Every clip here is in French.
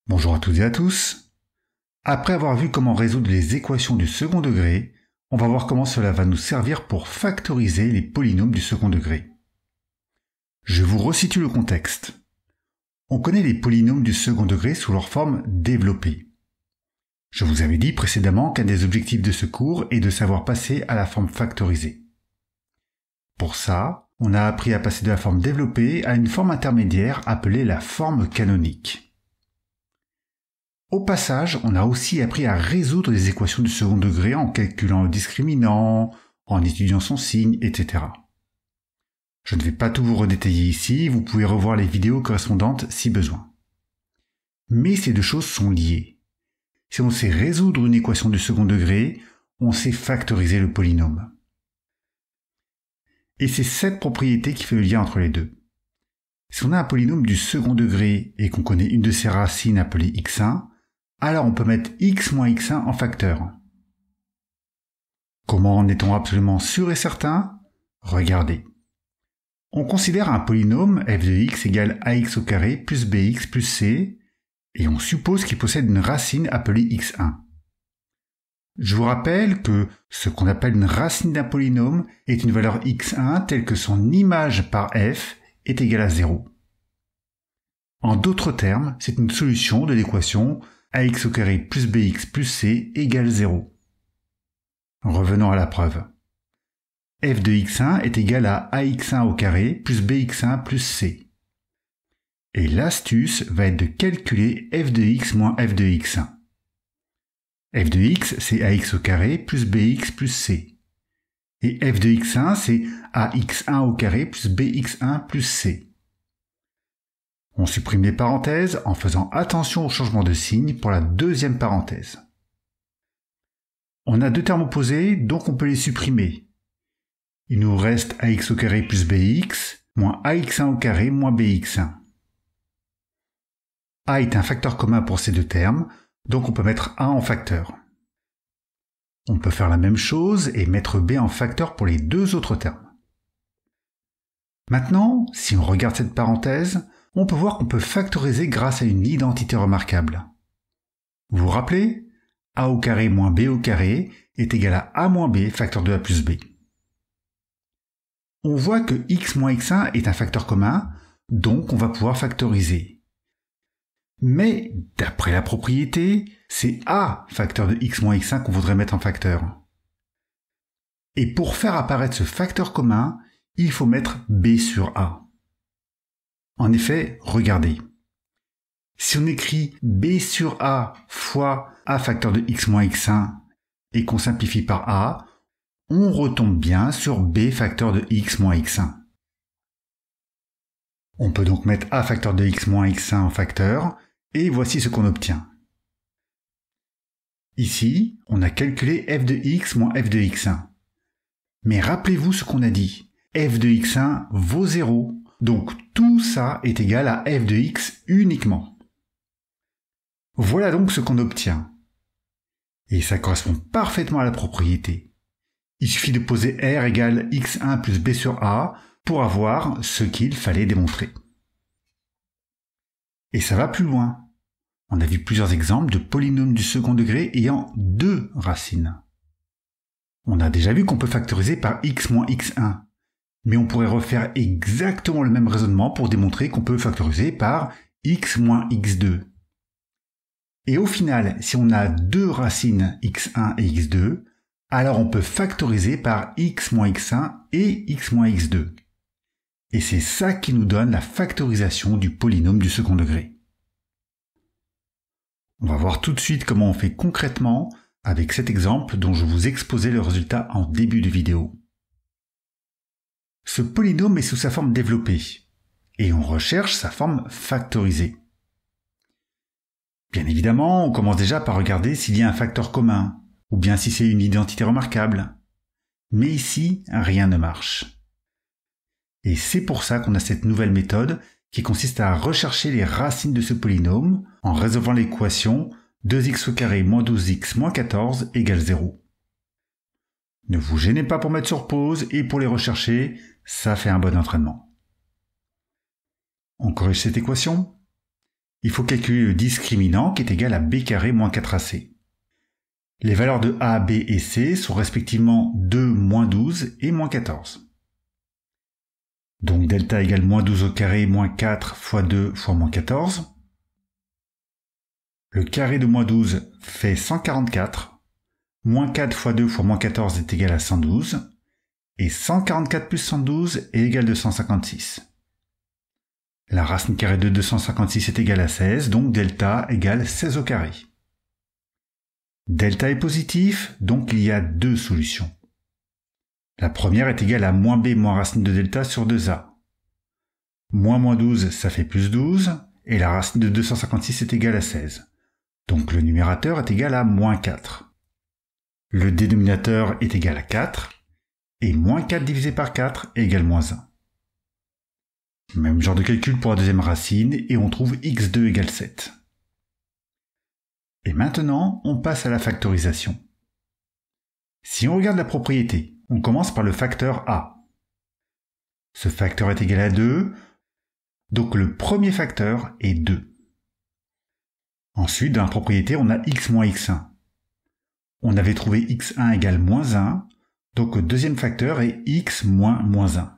Bonjour à toutes et à tous. Après avoir vu comment résoudre les équations du second degré, on va voir comment cela va nous servir pour factoriser les polynômes du second degré. Je vous resitue le contexte. On connaît les polynômes du second degré sous leur forme développée. Je vous avais dit précédemment qu'un des objectifs de ce cours est de savoir passer à la forme factorisée. Pour ça, on a appris à passer de la forme développée à une forme intermédiaire appelée la forme canonique. Au passage, on a aussi appris à résoudre les équations du second degré en calculant le discriminant, en étudiant son signe, etc. Je ne vais pas tout vous redétailler ici, vous pouvez revoir les vidéos correspondantes si besoin. Mais ces deux choses sont liées. Si on sait résoudre une équation du second degré, on sait factoriser le polynôme. Et c'est cette propriété qui fait le lien entre les deux. Si on a un polynôme du second degré et qu'on connaît une de ses racines appelée x1, alors on peut mettre x moins x1 en facteur. Comment en est-on absolument sûr et certain? Regardez. On considère un polynôme f de x égale ax au carré plus bx plus c, et on suppose qu'il possède une racine appelée x1. Je vous rappelle que ce qu'on appelle une racine d'un polynôme est une valeur x1 telle que son image par f est égale à 0. En d'autres termes, c'est une solution de l'équation ax au carré plus bx plus c égale 0. Revenons à la preuve. f de x1 est égal à ax1 au carré plus bx1 plus c. Et l'astuce va être de calculer f de x moins f de x1. f de x, c'est ax au carré plus bx plus c. Et f de x1, c'est ax1 au carré plus bx1 plus c. On supprime les parenthèses en faisant attention au changement de signe pour la deuxième parenthèse. On a deux termes opposés, donc on peut les supprimer. Il nous reste ax au carré plus bx moins ax1 au carré moins bx1. A est un facteur commun pour ces deux termes, donc on peut mettre A en facteur. On peut faire la même chose et mettre B en facteur pour les deux autres termes. Maintenant, si on regarde cette parenthèse, on peut voir qu'on peut factoriser grâce à une identité remarquable. Vous vous rappelez? A au carré moins B au carré est égal à A moins B facteur de A plus B. On voit que x moins x1 est un facteur commun, donc on va pouvoir factoriser. Mais, d'après la propriété, c'est A facteur de x moins x1 qu'on voudrait mettre en facteur. Et pour faire apparaître ce facteur commun, il faut mettre B sur A. En effet, regardez. Si on écrit B sur A fois A facteur de x moins x1 et qu'on simplifie par A, on retombe bien sur B facteur de x moins x1. On peut donc mettre A facteur de x moins x1 en facteur, et voici ce qu'on obtient. Ici, on a calculé f de x moins f de x1. Mais rappelez-vous ce qu'on a dit. F de x1 vaut 0. Donc tout ça est égal à f de x uniquement. Voilà donc ce qu'on obtient. Et ça correspond parfaitement à la propriété. Il suffit de poser R égale x1 plus b sur a pour avoir ce qu'il fallait démontrer. Et ça va plus loin. On a vu plusieurs exemples de polynômes du second degré ayant deux racines. On a déjà vu qu'on peut factoriser par x moins x1. Mais on pourrait refaire exactement le même raisonnement pour démontrer qu'on peut factoriser par x moins x2. Et au final, si on a deux racines x1 et x2, alors on peut factoriser par x moins x1 et x moins x2. Et c'est ça qui nous donne la factorisation du polynôme du second degré. On va voir tout de suite comment on fait concrètement avec cet exemple dont je vous exposais le résultat en début de vidéo. Ce polynôme est sous sa forme développée, et on recherche sa forme factorisée. Bien évidemment, on commence déjà par regarder s'il y a un facteur commun, ou bien si c'est une identité remarquable. Mais ici, rien ne marche. Et c'est pour ça qu'on a cette nouvelle méthode qui consiste à rechercher les racines de ce polynôme en résolvant l'équation 2x au carré moins 12x moins 14 égale 0. Ne vous gênez pas pour mettre sur pause et pour les rechercher, ça fait un bon entraînement. On corrige cette équation. il faut calculer le discriminant qui est égal à b carré moins 4ac. Les valeurs de a, b et c sont respectivement 2, moins 12 et moins 14. Donc delta égale moins 12 au carré moins 4 fois 2 fois moins 14. Le carré de moins 12 fait 144. Moins 4 fois 2 fois moins 14 est égal à 112. Et 144 plus 112 est égal à 256. La racine carrée de 256 est égale à 16, donc delta égale 16 au carré. Delta est positif, donc il y a deux solutions. La première est égale à moins b moins racine de delta sur 2a. Moins 12, ça fait plus 12, et la racine de 256 est égale à 16. Donc le numérateur est égal à moins 4. Le dénominateur est égal à 4, et moins 4 divisé par 4 égale moins 1. Même genre de calcul pour la deuxième racine, et on trouve x2 égale 7. Et maintenant, on passe à la factorisation. Si on regarde la propriété, on commence par le facteur a. Ce facteur est égal à 2, donc le premier facteur est 2. Ensuite, dans la propriété, on a x moins x1. On avait trouvé x1 égale moins 1, donc le deuxième facteur est x moins moins 1.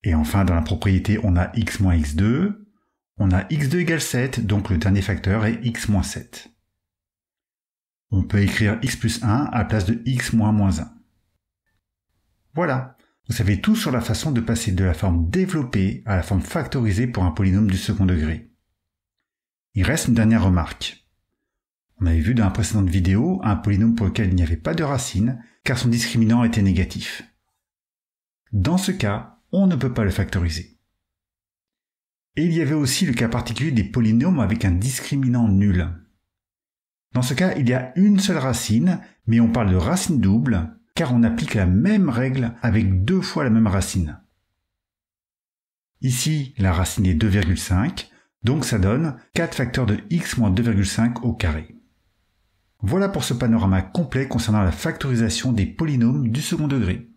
Et enfin, dans la propriété, on a x moins x2, on a x2 égale 7, donc le dernier facteur est x moins 7. On peut écrire x plus 1 à la place de x moins moins 1. Voilà, vous savez tout sur la façon de passer de la forme développée à la forme factorisée pour un polynôme du second degré. Il reste une dernière remarque. On avait vu dans la précédente vidéo un polynôme pour lequel il n'y avait pas de racine, car son discriminant était négatif. Dans ce cas, on ne peut pas le factoriser. Et il y avait aussi le cas particulier des polynômes avec un discriminant nul. Dans ce cas, il y a une seule racine, mais on parle de racine double, car on applique la même règle avec deux fois la même racine. Ici, la racine est 2,5, donc ça donne 4 facteurs de x moins 2,5 au carré. Voilà pour ce panorama complet concernant la factorisation des polynômes du second degré.